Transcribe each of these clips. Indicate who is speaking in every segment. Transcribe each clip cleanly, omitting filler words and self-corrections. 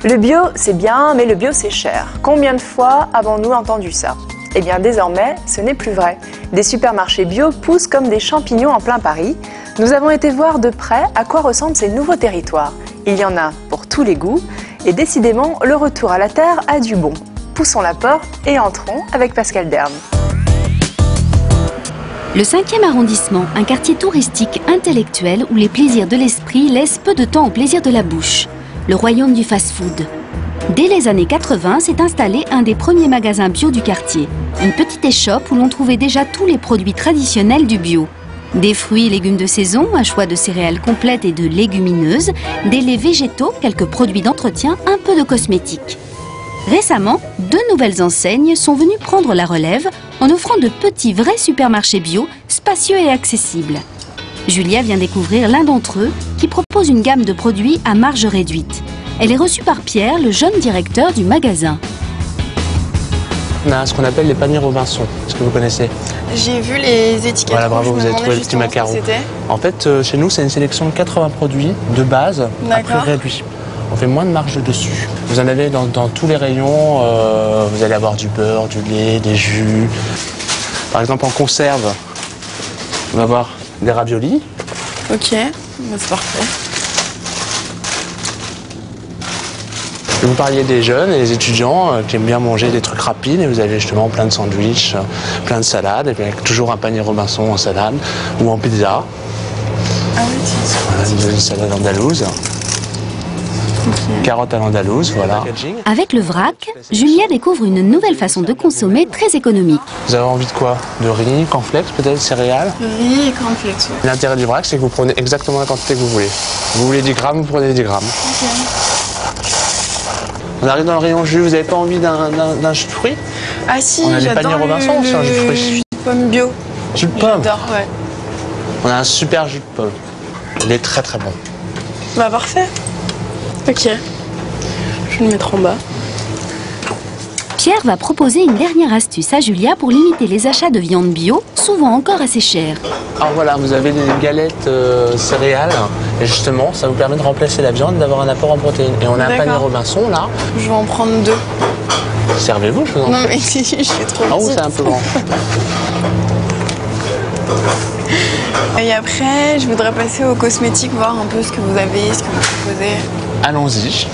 Speaker 1: Le bio, c'est bien, mais le bio, c'est cher. Combien de fois avons-nous entendu ça? Eh bien, désormais, ce n'est plus vrai. Des supermarchés bio poussent comme des champignons en plein Paris. Nous avons été voir de près à quoi ressemblent ces nouveaux territoires. Il y en a pour tous les goûts, et décidément, le retour à la terre a du bon. Poussons la porte et entrons avec Pascal Dern.
Speaker 2: Le 5e arrondissement, un quartier touristique intellectuel où les plaisirs de l'esprit laissent peu de temps aux plaisirs de la bouche. Le royaume du fast-food. Dès les années 80, s'est installé un des premiers magasins bio du quartier. Une petite échoppe où l'on trouvait déjà tous les produits traditionnels du bio. Des fruits et légumes de saison, un choix de céréales complètes et de légumineuses, des laits végétaux, quelques produits d'entretien, un peu de cosmétiques. Récemment, 2 nouvelles enseignes sont venues prendre la relève en offrant de petits vrais supermarchés bio, spacieux et accessibles. Julia vient découvrir l'un d'entre eux qui propose une gamme de produits à marge réduite. Elle est reçue par Pierre, le jeune directeur du magasin.
Speaker 3: On a ce qu'on appelle les paniers Robinson. Est-ce que vous connaissez?
Speaker 4: J'ai vu les étiquettes.
Speaker 3: Voilà, bravo, vous avez trouvé le petit macaron. En fait, chez nous, c'est une sélection de 80 produits de base à prix réduit. On fait moins de marge dessus. Vous en avez dans tous les rayons. Vous allez avoir du beurre, du lait, des jus. Par exemple, en conserve, on va avoir des raviolis.
Speaker 4: Ok, c'est parfait.
Speaker 3: Vous parliez des jeunes et des étudiants qui aiment bien manger des trucs rapides et vous avez justement plein de sandwichs, plein de salades, et puis avec toujours un panier Robinson en salade ou en pizza.
Speaker 4: Ah oui,
Speaker 3: voilà, une salade andalouse. Carottes à l'andalouse, voilà.
Speaker 2: Avec le vrac, Julia découvre une nouvelle façon de consommer très économique.
Speaker 3: Vous avez envie de quoi? De riz, cornflakes, peut-être, céréales?
Speaker 4: Riz et cornflakes, oui.
Speaker 3: L'intérêt du vrac, c'est que vous prenez exactement la quantité que vous voulez. Vous voulez 10 grammes, vous prenez 10 grammes.
Speaker 4: Okay.
Speaker 3: On arrive dans le rayon jus, vous n'avez pas envie d'un jus de fruits?
Speaker 4: Ah si,
Speaker 3: on a les paniers Robinson, c'est un jus de fruits.
Speaker 4: Jus de pomme bio.
Speaker 3: Jus de pomme?
Speaker 4: J'adore, ouais.
Speaker 3: On a un super jus de pomme. Il est très très bon.
Speaker 4: Bah parfait. Ok. Je vais le mettre en bas.
Speaker 2: Pierre va proposer une dernière astuce à Julia pour limiter les achats de viande bio, souvent encore assez chère.
Speaker 3: Alors voilà, vous avez des galettes céréales, et justement, ça vous permet de remplacer la viande, d'avoir un apport en protéines. Et on a un panier Robinson là.
Speaker 4: Je vais en prendre 2.
Speaker 3: Servez-vous, je vous en prie.
Speaker 4: Non mais je suis trop petite.
Speaker 3: Ah oui, c'est un peu grand.
Speaker 4: Et après, je voudrais passer aux cosmétiques, voir un peu ce que vous avez, ce que vous proposez.
Speaker 3: Allons-y.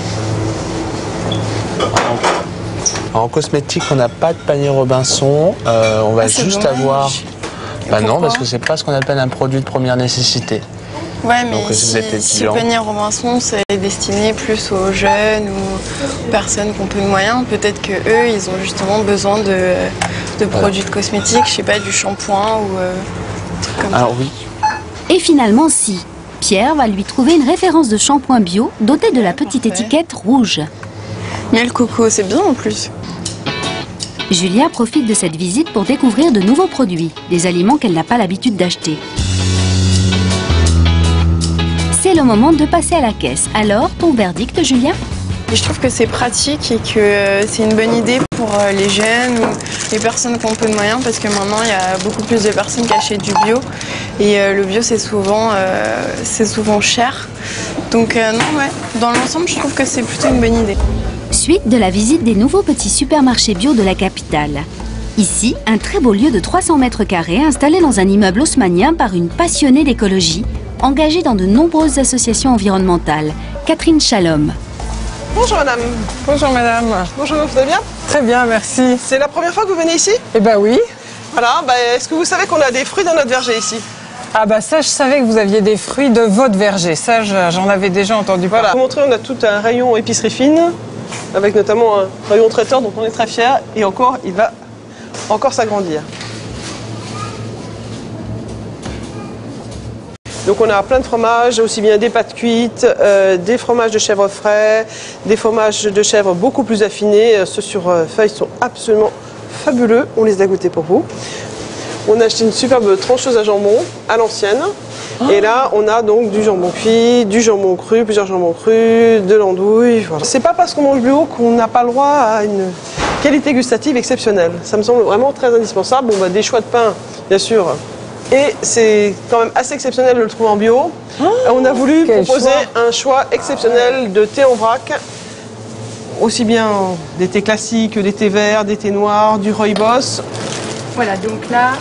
Speaker 3: En cosmétique, on n'a pas de panier Robinson. On va juste avoir... Bah non, parce que c'est pas ce qu'on appelle un produit de première nécessité.
Speaker 4: Ouais, mais
Speaker 3: donc,
Speaker 4: si le panier Robinson, c'est destiné plus aux jeunes ou aux personnes qui ont peu de moyens, peut-être qu'eux, ils ont justement besoin de produits de cosmétiques, je sais pas, du shampoing ou trucs comme ça.
Speaker 3: Alors oui.
Speaker 2: Et finalement, si. Pierre va lui trouver une référence de shampoing bio dotée de la petite étiquette rouge.
Speaker 4: Mais le coco, c'est bien en plus.
Speaker 2: Julia profite de cette visite pour découvrir de nouveaux produits, des aliments qu'elle n'a pas l'habitude d'acheter. C'est le moment de passer à la caisse. Alors, ton verdict, Julia?
Speaker 4: Et je trouve que c'est pratique et que c'est une bonne idée pour les jeunes ou les personnes qui ont peu de moyens, parce que maintenant il y a beaucoup plus de personnes qui achètent du bio et le bio c'est souvent cher. Donc non, ouais, dans l'ensemble je trouve que c'est plutôt une bonne idée.
Speaker 2: Suite de la visite des nouveaux petits supermarchés bio de la capitale. Ici, un très beau lieu de 300 mètres carrés installé dans un immeuble haussmannien par une passionnée d'écologie, engagée dans de nombreuses associations environnementales, Catherine Chalom.
Speaker 5: Bonjour madame.
Speaker 6: Bonjour madame.
Speaker 5: Bonjour, vous allez bien?
Speaker 6: Très bien, merci.
Speaker 5: C'est la première fois que vous venez ici?
Speaker 6: Eh ben oui.
Speaker 5: Voilà, est-ce que vous savez qu'on a des fruits dans notre verger ici?
Speaker 6: Ah bah ça, je savais que vous aviez des fruits de votre verger. Ça, j'en avais déjà entendu parler.
Speaker 5: Pour vous montrer, on a tout un rayon épicerie fine, avec notamment un rayon traiteur, donc on est très fiers. Et encore, il va encore s'agrandir. Donc on a plein de fromages, aussi bien des pâtes cuites, des fromages de chèvre frais, des fromages de chèvre beaucoup plus affinés. Ceux sur feuilles sont absolument fabuleux, on les a goûtés pour vous. On a acheté une superbe trancheuse à jambon à l'ancienne. Et là, on a donc du jambon cuit, du jambon cru, plusieurs jambons crus, de l'andouille. Voilà. C'est pas parce qu'on mange bio qu'on n'a pas le droit à une qualité gustative exceptionnelle. Ça me semble vraiment très indispensable. Bon, des choix de pain, bien sûr. Et c'est quand même assez exceptionnel de le trouver en bio. On a voulu proposer un choix exceptionnel de thé en vrac aussi bien des thés classiques, des thés verts, des thés noirs, du rooibos.
Speaker 1: Voilà, donc là,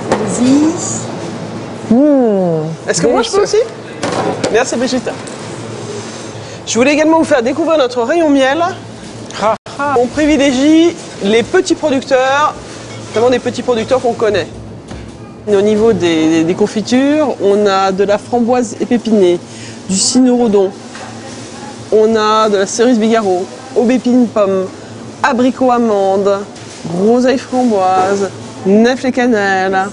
Speaker 1: vas-y.
Speaker 5: Est-ce que moi je peux aussi? Merci Brigitte. Je voulais également vous faire découvrir notre rayon miel. On privilégie les petits producteurs, notamment des petits producteurs qu'on connaît. Au niveau des confitures, on a de la framboise épépinée, du cynorhodon, on a de la cerise Bigarreau, aubépine pomme, abricot amande, groseille framboise, nèfles et cannelle.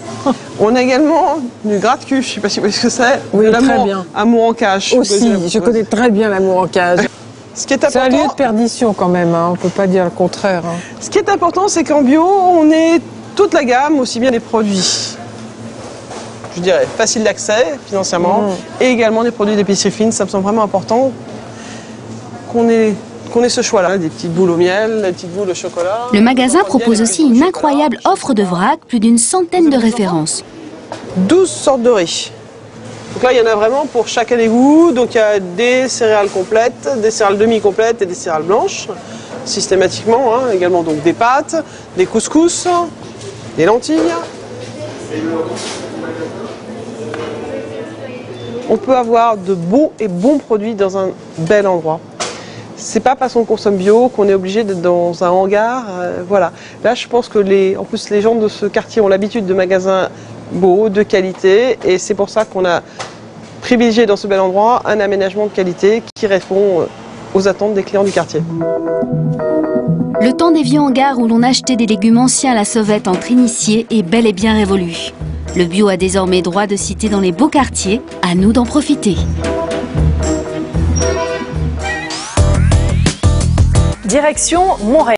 Speaker 5: On a également du gratte-cul, je ne sais pas si vous voyez ce que c'est.
Speaker 6: Oui, très bien.
Speaker 5: Amour en cage.
Speaker 6: Aussi, je connais très bien l'amour en cage.
Speaker 5: Ce qui est important,
Speaker 6: c'est un lieu de perdition quand même, hein. On ne peut pas dire le contraire. Hein.
Speaker 5: Ce qui est important, c'est qu'en bio, on ait toute la gamme, aussi bien des produits, je dirais, faciles d'accès financièrement, et également des produits d'épicerie fine. Ça me semble vraiment important qu'on ait ce choix-là, des petites boules au miel, des petites boules au chocolat.
Speaker 2: Le magasin propose aussi une incroyable offre de vrac, plus d'une centaine de références.
Speaker 5: 12 sortes de riz. Donc là, il y en a vraiment pour chacun des goûts. Donc il y a des céréales complètes, des céréales demi-complètes et des céréales blanches, systématiquement. Hein. Également donc des pâtes, des couscous, des lentilles. On peut avoir de beaux et bons produits dans un bel endroit. C'est pas parce qu'on consomme bio qu'on est obligé d'être dans un hangar. Voilà. Là, je pense que en plus, les gens de ce quartier ont l'habitude de magasins beaux, de qualité, et c'est pour ça qu'on a privilégié dans ce bel endroit un aménagement de qualité qui répond aux attentes des clients du quartier.
Speaker 2: Le temps des vieux hangars où l'on achetait des légumes anciens à la sauvette entre initiés est bel et bien révolu. Le bio a désormais droit de citer dans les beaux quartiers, à nous d'en profiter.
Speaker 1: Direction Montréal.